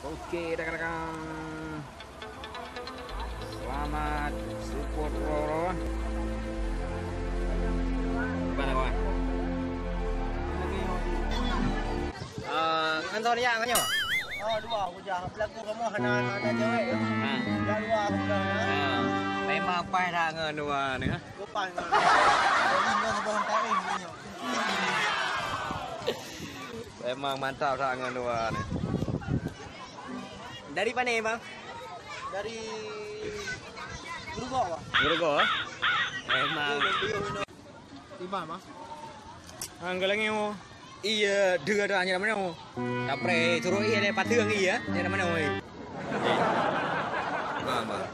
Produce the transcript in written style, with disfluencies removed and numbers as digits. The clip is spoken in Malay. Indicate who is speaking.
Speaker 1: Oke, rekan-rekan. Selamat support Roro. Gimana kawan? Ngantor ya kan yo?
Speaker 2: Oh, dua aku dah. Berlaku kamu hana cewek.
Speaker 1: Ha.
Speaker 2: Dah dua aku dah.
Speaker 1: Memang pai dah ngan dua ni ha.
Speaker 2: Lupa ni. Ini sebelum tarik ni.
Speaker 1: Memang mantap dah ngan dua ni. Dari mana bang?
Speaker 2: Dari Grogol.
Speaker 1: Grogol. Memang.
Speaker 2: Tiba bang.
Speaker 1: Anggalannya mo. Iya, đưa ra như thế nào? Đập rè thua rồi này patương gì á, như thế nào vậy? Vâng vâng.